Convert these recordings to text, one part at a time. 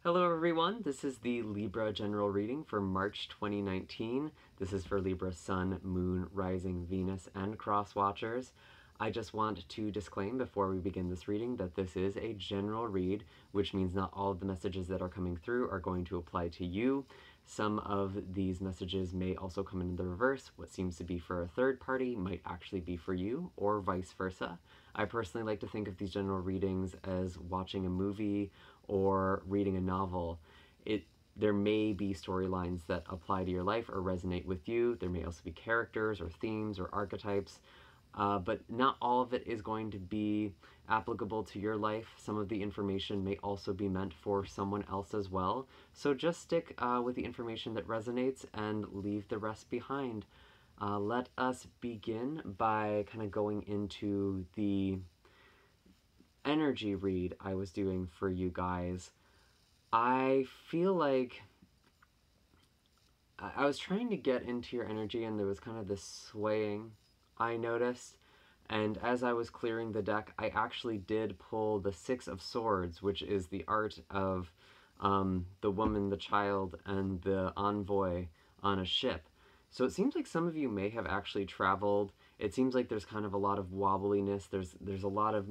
Hello everyone, this is the Libra general reading for March 2019. This is for Libra Sun, Moon, Rising, Venus, and Cross Watchers. I just want to disclaim before we begin this reading that this is a general read, which means not all of the messages that are coming through are going to apply to you. Some of these messages may also come in the reverse. What seems to be for a third party might actually be for you, or vice versa. I personally like to think of these general readings as watching a movie or reading a novel. There may be storylines that apply to your life or resonate with you. There may also be characters or themes or archetypes, but not all of it is going to be applicable to your life. Some of the information may also be meant for someone else as well. So just stick with the information that resonates and leave the rest behind. Let us begin by kind of going into the energy read I was doing for you guys. I feel like I was trying to get into your energy and there was kind of this swaying I noticed, and as I was clearing the deck, I actually did pull the Six of Swords, which is the art of the woman, the child, and the envoy on a ship. So it seems like some of you may have actually traveled. It seems like there's kind of a lot of wobbliness. There's a lot of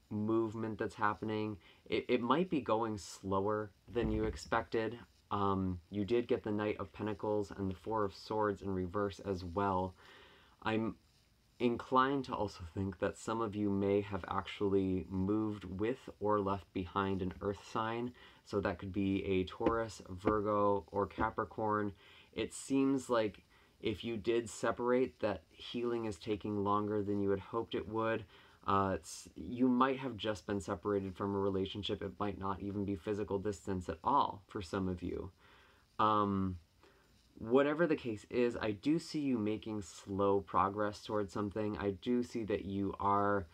movement that's happening. It might be going slower than you expected. You did get the Knight of Pentacles and the Four of Swords in reverse as well. I'm inclined to also think that some of you may have actually moved with or left behind an earth sign. So that could be a Taurus, Virgo, or Capricorn. It seems like if you did separate, that healing is taking longer than you had hoped it would. You might have just been separated from a relationship. It might not even be physical distance at all for some of you. Whatever the case is, I do see you making slow progress towards something. I do see that you are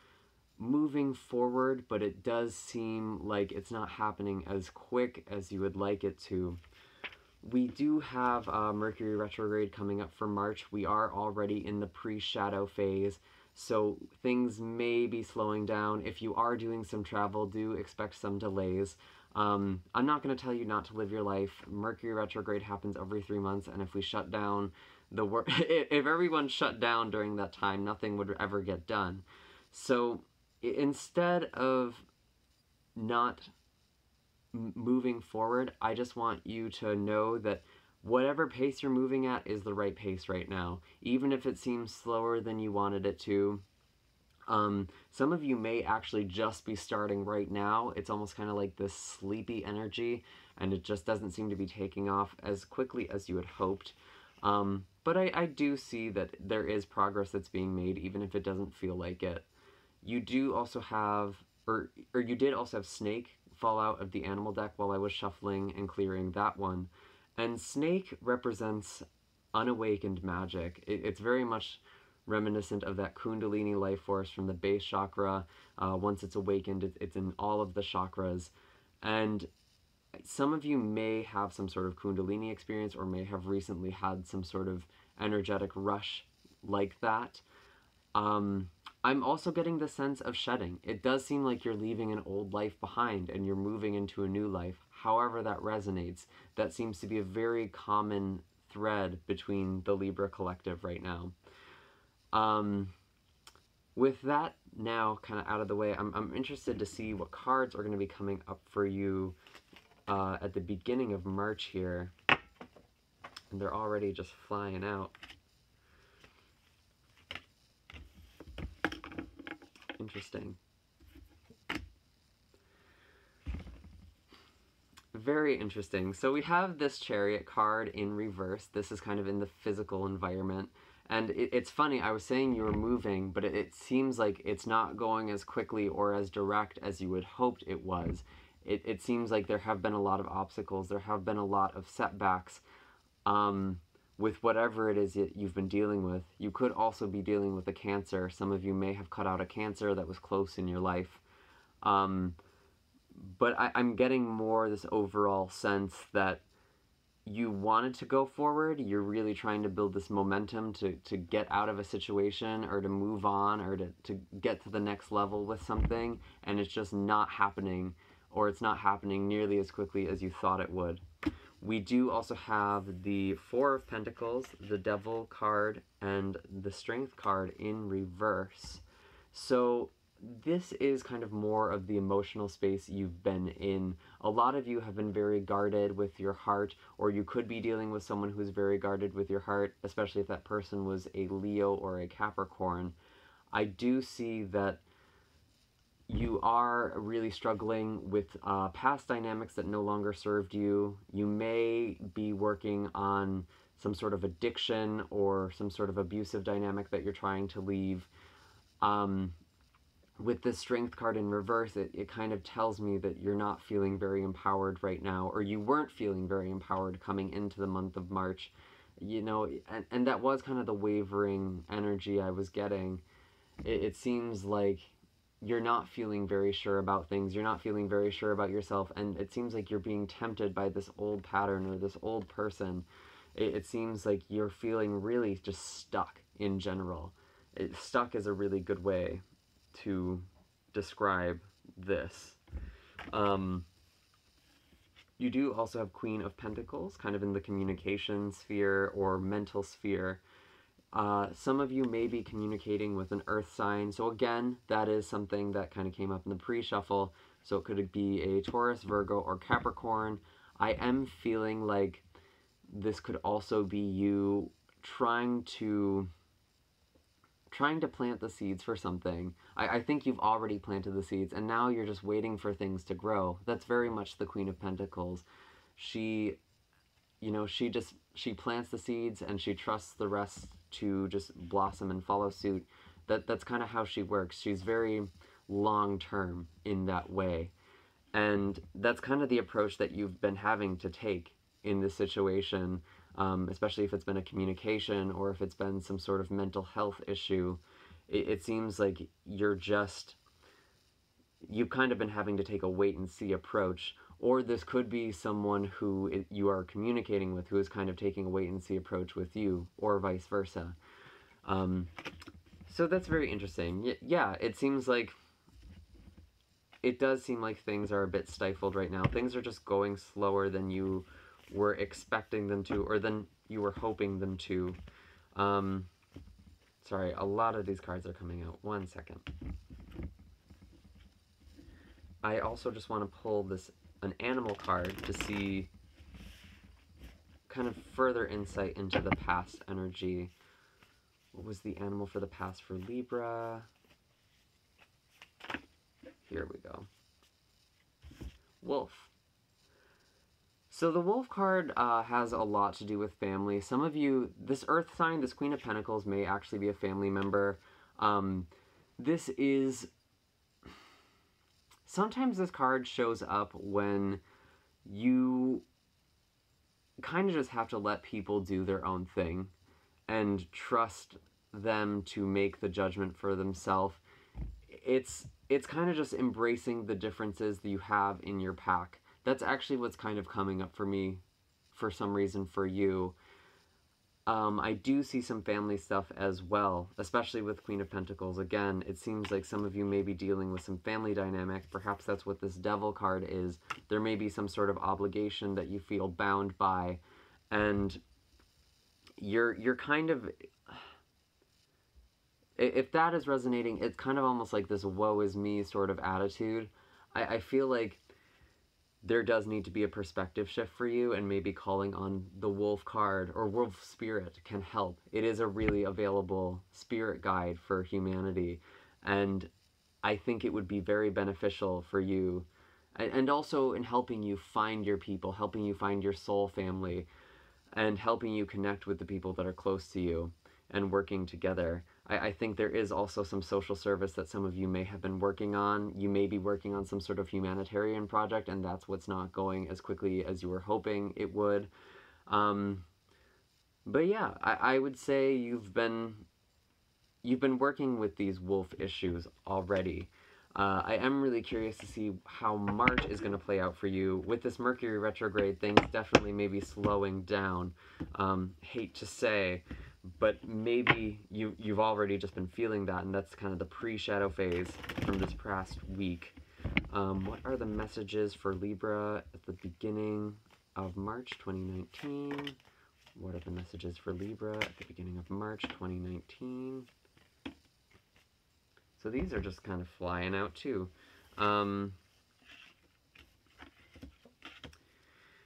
moving forward, but it does seem like it's not happening as quick as you would like it to. We do have Mercury retrograde coming up for March. We are already in the pre-shadow phase, so things may be slowing down. If you are doing some travel, do expect some delays. I'm not going to tell you not to live your life. Mercury retrograde happens every 3 months, and if we shut down if everyone shut down during that time, nothing would ever get done. So instead of not moving forward, I just want you to know that whatever pace you're moving at is the right pace right now, even if it seems slower than you wanted it to. Some of you may actually just be starting right now. It's almost kind of like this sleepy energy, and it just doesn't seem to be taking off as quickly as you had hoped. But I do see that there is progress that's being made, even if it doesn't feel like it. You do also have, or you did also have Snake fall out of the animal deck while I was shuffling and clearing that one. And Snake represents unawakened magic. It's very much reminiscent of that Kundalini life force from the base chakra. Once it's awakened, it's in all of the chakras. And some of you may have some sort of Kundalini experience or may have recently had some sort of energetic rush like that. I'm also getting the sense of shedding. It does seem like you're leaving an old life behind and you're moving into a new life. However that resonates, that seems to be a very common thread between the Libra collective right now. With that now kind of out of the way, I'm interested to see what cards are going to be coming up for you at the beginning of March here. And they're already just flying out. Interesting. Very interesting. So we have this Chariot card in reverse. This is kind of in the physical environment. And it's funny, I was saying you were moving, but it seems like it's not going as quickly or as direct as you had hoped it was. It seems like there have been a lot of obstacles. There have been a lot of setbacks with whatever it is that you've been dealing with. You could also be dealing with a cancer. Some of you may have cut out a cancer that was close in your life. But I'm getting more this overall sense that you wanted to go forward. You're really trying to build this momentum to get out of a situation or to move on or to get to the next level with something, and it's just not happening. or it's not happening nearly as quickly as you thought it would. We do also have the Four of Pentacles, the Devil card, and the Strength card in reverse. So this is kind of more of the emotional space you've been in. A lot of you have been very guarded with your heart, or you could be dealing with someone who's very guarded with your heart, especially if that person was a Leo or a Capricorn. I do see that you are really struggling with past dynamics that no longer served you. You may be working on some sort of addiction or some sort of abusive dynamic that you're trying to leave. With this Strength card in reverse, it kind of tells me that you're not feeling very empowered right now, or you weren't feeling very empowered coming into the month of March. You know, and that was kind of the wavering energy I was getting. It seems like you're not feeling very sure about things, you're not feeling very sure about yourself, and it seems like you're being tempted by this old pattern or this old person. It seems like you're feeling really just stuck in general. Stuck is a really good way to describe this. You do also have Queen of Pentacles, kind of in the communication sphere or mental sphere. Some of you may be communicating with an earth sign. So again, that is something that kind of came up in the pre-shuffle. So it could be a Taurus, Virgo, or Capricorn. I am feeling like this could also be you trying to plant the seeds for something. I think you've already planted the seeds, and now you're just waiting for things to grow. That's very much the Queen of Pentacles. She plants the seeds and she trusts the rest to just blossom and follow suit. That's kind of how she works. She's very long-term in that way. And that's kind of the approach that you've been having to take in this situation, especially if it's been a communication or if it's been some sort of mental health issue. It seems like you've kind of been having to take a wait-and-see approach. Or this could be someone who you are communicating with who is kind of taking a wait-and-see approach with you, or vice versa. So that's very interesting. Yeah, it does seem like things are a bit stifled right now. Things are just going slower than you were expecting them to, or than you were hoping them to. Sorry, a lot of these cards are coming out. One second. I also just want to pull an animal card to see kind of further insight into the past energy. What was the animal for the past for Libra? Here we go. Wolf. So the Wolf card has a lot to do with family. Some of you, this Earth sign, this Queen of Pentacles, may actually be a family member. Sometimes this card shows up when you kind of just have to let people do their own thing and trust them to make the judgment for themselves. It's kind of just embracing the differences that you have in your pack. That's actually what's kind of coming up for me for some reason for you. I do see some family stuff as well, especially with Queen of Pentacles. Again, it seems like some of you may be dealing with some family dynamic. Perhaps that's what this Devil card is. There may be some sort of obligation that you feel bound by, and you're kind of... If that is resonating, it's kind of almost like this woe is me sort of attitude. I feel like there does need to be a perspective shift for you, and maybe calling on the Wolf card or Wolf Spirit can help. It is a really available spirit guide for humanity, and I think it would be very beneficial for you, and also in helping you find your people, helping you find your soul family, and helping you connect with the people that are close to you, and working together. I think there is also some social service that some of you may have been working on. You may be working on some sort of humanitarian project, and that's what's not going as quickly as you were hoping it would. But yeah, I would say you've been working with these wolf issues already. I am really curious to see how March is going to play out for you. With this Mercury retrograde, things definitely may be slowing down. Hate to say, but maybe you've already just been feeling that, and that's kind of the pre-shadow phase from this past week. What are the messages for Libra at the beginning of March 2019? What are the messages for Libra at the beginning of March 2019? So these are just kind of flying out too.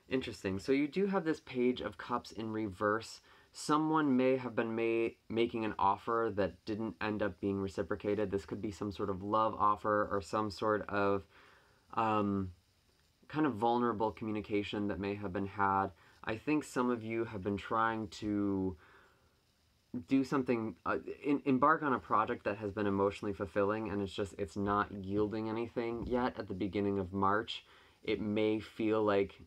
Interesting. So you do have this Page of Cups in reverse. Someone may have been making an offer that didn't end up being reciprocated. This could be some sort of love offer or some sort of kind of vulnerable communication that may have been had. I think some of you have been trying to do something, embark on a project that has been emotionally fulfilling, and it's not yielding anything yet at the beginning of March. It may feel like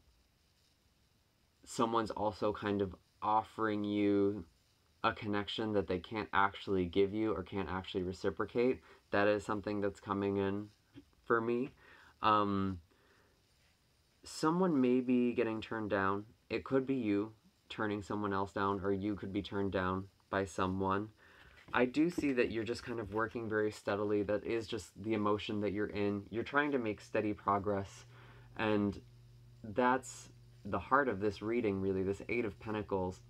someone's also kind of offering you a connection that they can't actually give you or can't actually reciprocate. That is something that's coming in for me. Someone may be getting turned down. It could be you turning someone else down, or you could be turned down by someone. I do see that you're just kind of working very steadily. That is just the emotion that you're in. You're trying to make steady progress, and that's the heart of this reading, really, this Eight of Pentacles.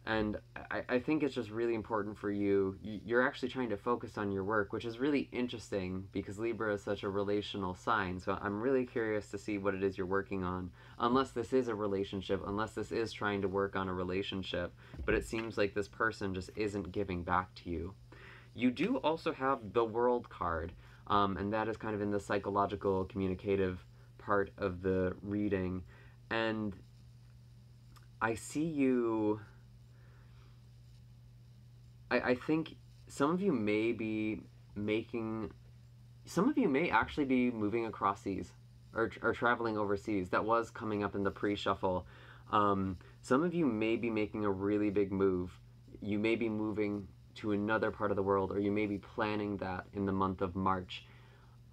And I think it's just really important for you. You're actually trying to focus on your work, which is really interesting because Libra is such a relational sign. So I'm really curious to see what it is you're working on. Unless this is a relationship, unless this is trying to work on a relationship. But it seems like this person just isn't giving back to you. You do also have the World card. And that is kind of in the psychological, communicative part of the reading. And I see you... I think some of you may be making... Some of you may actually be moving across seas or traveling overseas. That was coming up in the pre-shuffle. Some of you may be making a really big move. You may be moving to another part of the world, or you may be planning that in the month of March.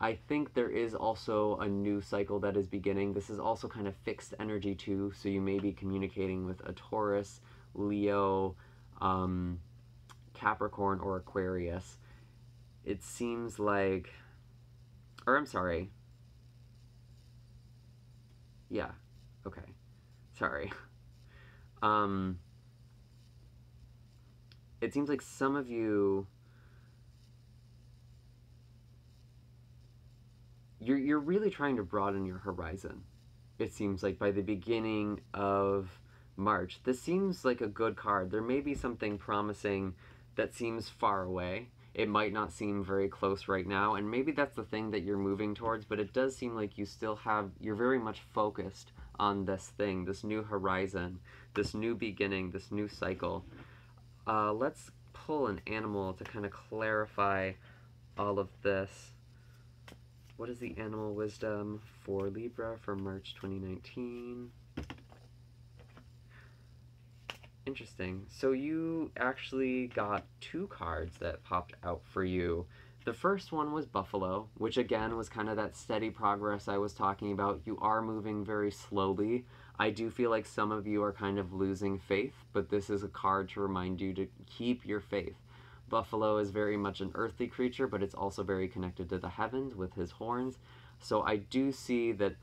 I think there is also a new cycle that is beginning. This is also kind of fixed energy too, so you may be communicating with a Taurus, Leo, Capricorn, or Aquarius. It seems like... Or I'm sorry. Yeah, okay. Sorry. It seems like some of you... You're really trying to broaden your horizon, it seems like, by the beginning of March. This seems like a good card. There may be something promising that seems far away. It might not seem very close right now, and maybe that's the thing that you're moving towards, but it does seem like you still have... You're very much focused on this thing, this new horizon, this new beginning, this new cycle. Let's pull an animal to kind of clarify all of this. What is the animal wisdom for Libra for March 2019? Interesting. So you actually got two cards that popped out for you. The first one was Buffalo, which again was kind of that steady progress I was talking about. You are moving very slowly. I do feel like some of you are kind of losing faith, but this is a card to remind you to keep your faith. Buffalo is very much an earthly creature, but it's also very connected to the heavens with his horns. So I do see that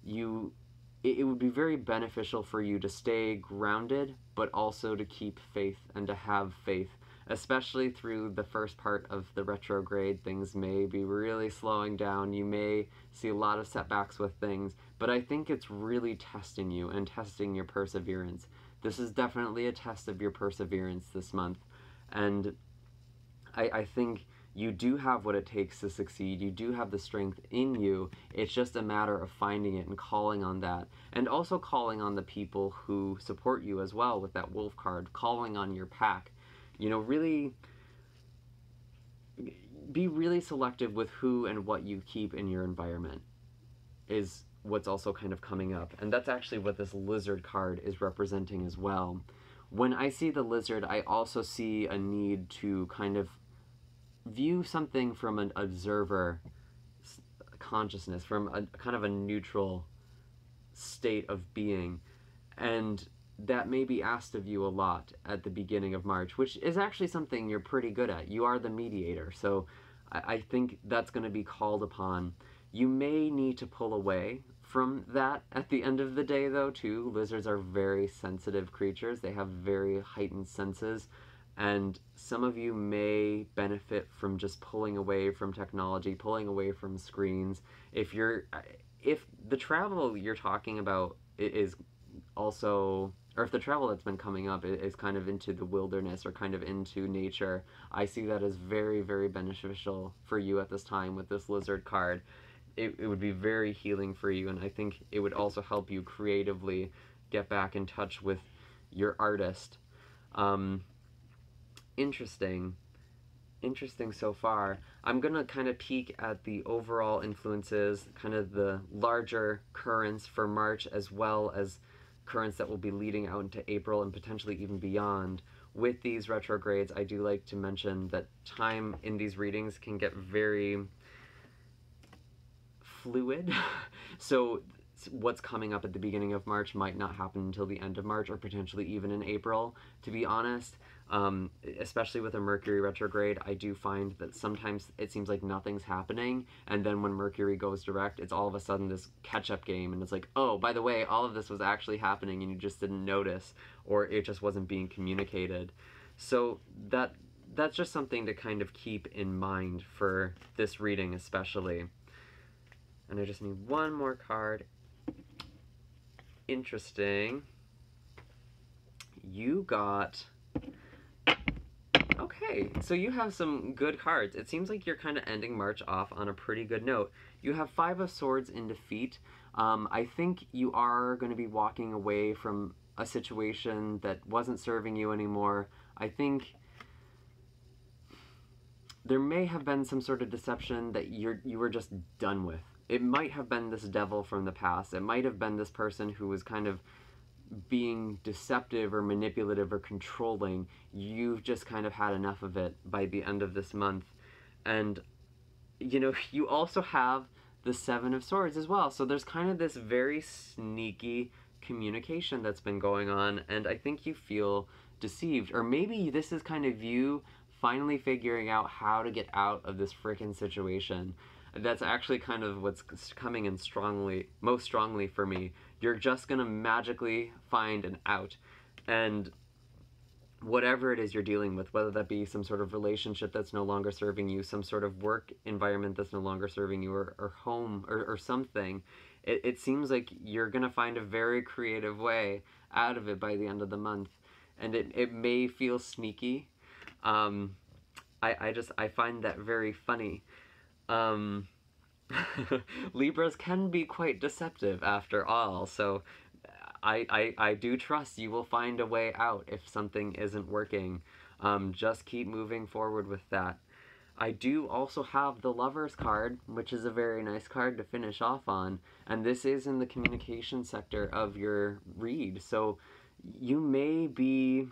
it would be very beneficial for you to stay grounded, but also to keep faith and to have faith, especially through the first part of the retrograde. Things may be really slowing down. You may see a lot of setbacks with things, but I think it's really testing you and testing your perseverance. This is definitely a test of your perseverance this month. And I think you do have what it takes to succeed. You do have the strength in you. It's just a matter of finding it and calling on that. And also calling on the people who support you as well with that wolf card. Calling on your pack. You know, really be really selective with who and what you keep in your environment is what's also kind of coming up. And that's actually what this lizard card is representing as well. When I see the lizard, I also see a need to kind of view something from an observer consciousness, from a kind of a neutral state of being. And that may be asked of you a lot at the beginning of March, which is actually something you're pretty good at. You are the mediator, so I think that's going to be called upon. You may need to pull away from that at the end of the day, though, too. Lizards are very sensitive creatures. They have very heightened senses, and some of you may benefit from just pulling away from technology, pulling away from screens. If the travel you're talking about is also, or if the travel that's been coming up is kind of into the wilderness or kind of into nature, I see that as very, very beneficial for you at this time with this lizard card. It would be very healing for you, and I think it would also help you creatively get back in touch with your artist. Interesting. Interesting so far. I'm going to kind of peek at the overall influences, kind of the larger currents for March, as well as currents that will be leading out into April and potentially even beyond. With these retrogrades, I do like to mention that time in these readings can get very fluid. So what's coming up at the beginning of March might not happen until the end of March, or potentially even in April, to be honest. Especially with a Mercury retrograde, I do find that sometimes it seems like nothing's happening, and then when Mercury goes direct, it's all of a sudden this catch-up game, and it's like, oh, by the way, all of this was actually happening and you just didn't notice, or it just wasn't being communicated. So that's just something to kind of keep in mind for this reading especially. And I just need one more card. Interesting. You got... Okay, so you have some good cards. It seems like you're kind of ending March off on a pretty good note. You have 5 of Swords in defeat. I think you are going to be walking away from a situation that wasn't serving you anymore. I think there may have been some sort of deception that you were just done with. It might have been this devil from the past. It might have been this person who was kind of being deceptive or manipulative or controlling. You've just kind of had enough of it by the end of this month. And, you know, you also have the 7 of Swords as well. So there's kind of this very sneaky communication that's been going on, and I think you feel deceived. Or maybe this is kind of you finally figuring out how to get out of this frickin' situation. That's actually kind of what's coming in most strongly for me. You're just gonna magically find an out. And whatever it is you're dealing with, whether that be some sort of relationship that's no longer serving you, some sort of work environment that's no longer serving you, or home, or something, it seems like you're gonna find a very creative way out of it by the end of the month. And it may feel sneaky. I find that very funny. Libras can be quite deceptive after all, so I do trust you will find a way out if something isn't working. Just keep moving forward with that. I do also have the Lovers card, which is a very nice card to finish off on, and this is in the communication sector of your read, so there may be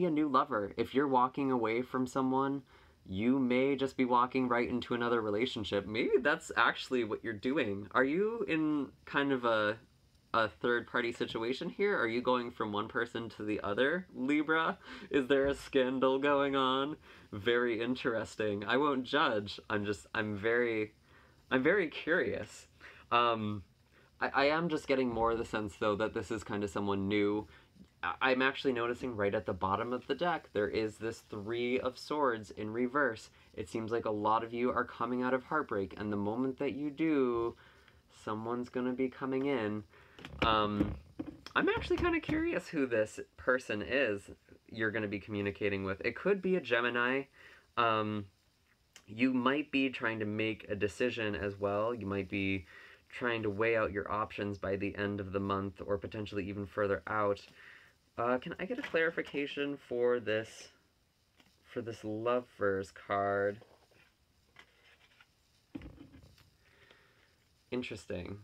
a new lover. If you're walking away from someone, you may just be walking right into another relationship. Maybe that's actually what you're doing. Are you in kind of a third-party situation here? Are you going from one person to the other, Libra? Is there a scandal going on? Very interesting. I won't judge. I'm very curious. I am just getting more of the sense, though, that this is kind of someone new. I'm actually noticing right at the bottom of the deck, there is this 3 of Swords in reverse. It seems like a lot of you are coming out of heartbreak, and the moment that you do, someone's gonna be coming in. I'm actually kind of curious who this person is you're gonna be communicating with. It could be a Gemini. You might be trying to make a decision as well. You might be trying to weigh out your options by the end of the month, or potentially even further out. Can I get a clarification for this Lovers card? Interesting.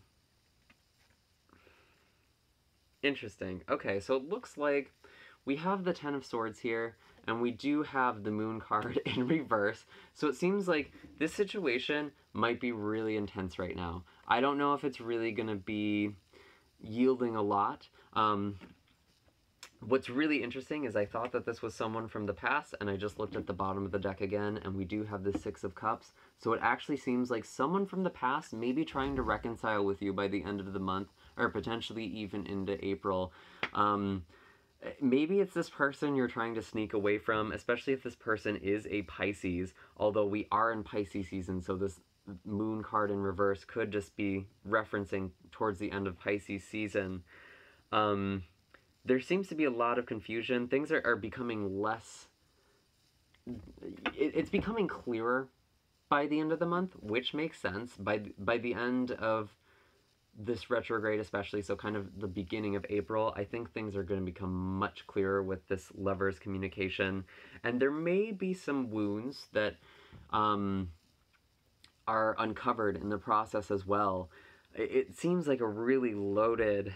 Interesting. Okay, so it looks like we have the 10 of Swords here, and we do have the Moon card in reverse. So it seems like this situation might be really intense right now. I don't know if it's really going to be yielding a lot. What's really interesting is I thought that this was someone from the past, and I just looked at the bottom of the deck again, and we do have the Six of Cups. So it actually seems like someone from the past may be trying to reconcile with you by the end of the month, or potentially even into April. Maybe it's this person you're trying to sneak away from, especially if this person is a Pisces, although we are in Pisces season, so this moon card in reverse could just be referencing towards the end of Pisces season. There seems to be a lot of confusion. Things are becoming less... It's becoming clearer by the end of the month, which makes sense. By the end of this retrograde especially, so kind of the beginning of April, I think things are going to become much clearer with this Lovers communication. And there may be some wounds that are uncovered in the process as well. It seems like a really loaded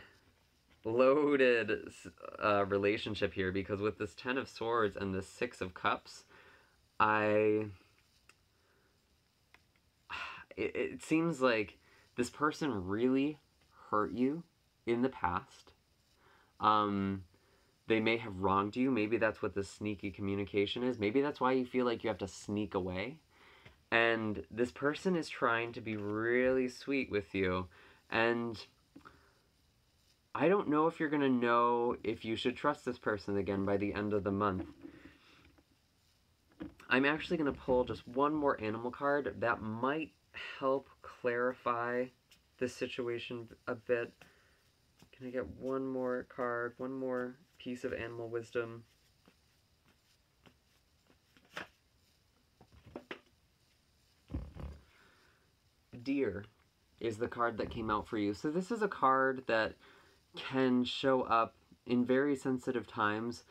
relationship here, because with this Ten of Swords and this Six of Cups, it seems like this person really hurt you in the past. They may have wronged you. Maybe that's what the sneaky communication is. Maybe that's why you feel like you have to sneak away. And this person is trying to be really sweet with you. And I don't know if you're going to know if you should trust this person again by the end of the month. I'm actually going to pull just one more animal card that might help clarify this situation a bit. Can I get one more card, one more piece of animal wisdom? Deer is the card that came out for you. So this is a card that can show up in very sensitive times.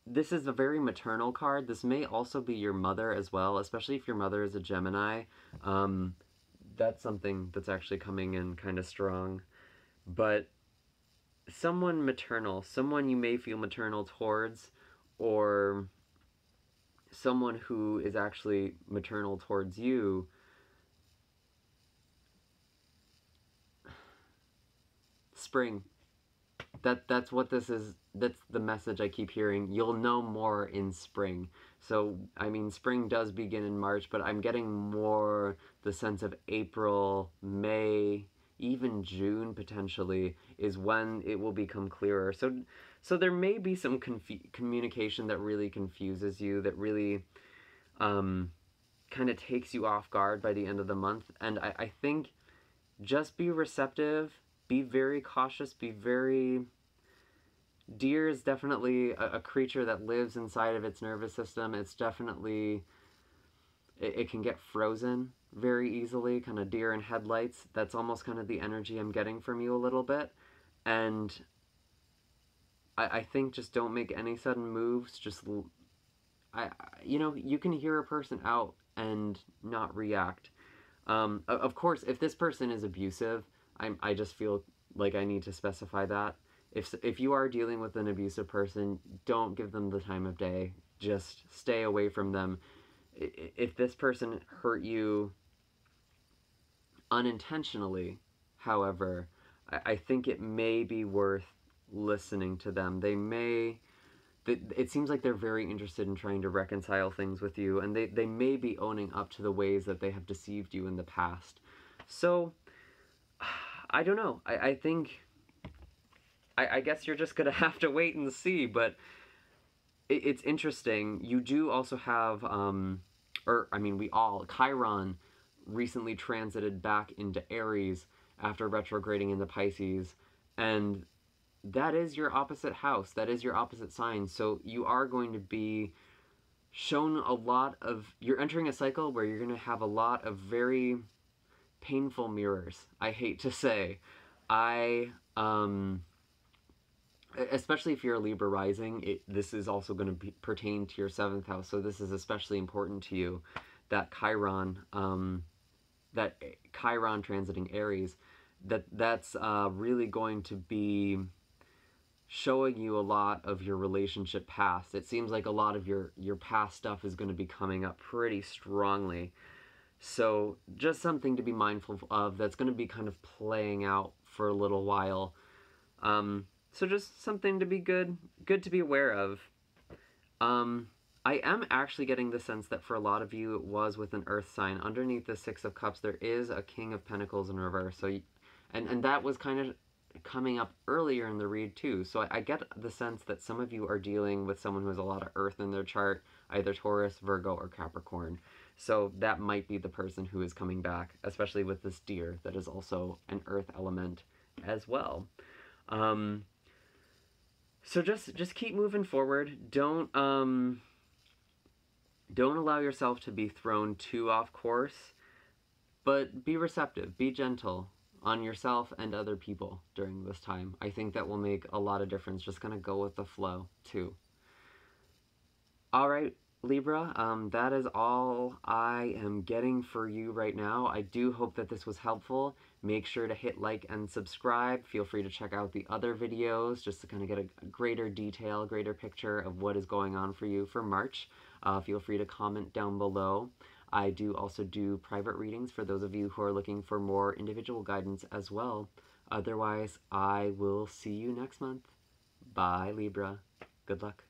This is a very maternal card. This may also be your mother as well, especially if your mother is a Gemini. That's something that's actually coming in kind of strong. But someone maternal, someone you may feel maternal towards, or someone who is actually maternal towards you, spring. That's what this is. That's the message I keep hearing. You'll know more in spring. So, I mean, spring does begin in March, but I'm getting more the sense of April, May, even June potentially is when it will become clearer. So there may be some communication that really confuses you, that really kind of takes you off guard by the end of the month. And I think just be receptive, be very cautious, be very... Deer is definitely a creature that lives inside of its nervous system. It's definitely... It can get frozen very easily, kind of deer in headlights. That's almost kind of the energy I'm getting from you a little bit. And I think just don't make any sudden moves. Just... you know, you can hear a person out and not react. Of course, if this person is abusive, I just feel like I need to specify that. If you are dealing with an abusive person, don't give them the time of day. Just stay away from them. If this person hurt you unintentionally, however, I think it may be worth listening to them. It seems like they're very interested in trying to reconcile things with you, and they may be owning up to the ways that they have deceived you in the past. So, I don't know. I think... I guess you're just going to have to wait and see, but it's interesting. You do also have, Chiron recently transited back into Aries after retrograding into Pisces, and that is your opposite house. That is your opposite sign. So you are going to be shown a lot of... You're entering a cycle where you're going to have a lot of very painful mirrors, I hate to say. Especially if you're a Libra rising, this is also going to pertain to your 7th house, so this is especially important to you, that Chiron transiting Aries, that's really going to be showing you a lot of your relationship past. It seems like a lot of your past stuff is going to be coming up pretty strongly. So just something to be mindful of that's going to be kind of playing out for a little while. So just something to be good to be aware of. Um, I am actually getting the sense that for a lot of you it was with an earth sign. Underneath the Six of Cups there is a King of Pentacles in reverse. So, and that was kind of coming up earlier in the read too. So I get the sense that some of you are dealing with someone who has a lot of earth in their chart, either Taurus, Virgo, or Capricorn. So that might be the person who is coming back, especially with this deer that is also an earth element as well. So just keep moving forward. Don't allow yourself to be thrown too off course, but be receptive, be gentle on yourself and other people during this time. I think that will make a lot of difference. Just gonna go with the flow too. All right, Libra, that is all I am getting for you right now. I do hope that this was helpful. Make sure to hit like and subscribe. Feel free to check out the other videos just to kind of get a greater detail, greater picture of what is going on for you for March. Feel free to comment down below. I do also do private readings for those of you who are looking for more individual guidance as well. Otherwise, I will see you next month. Bye, Libra. Good luck.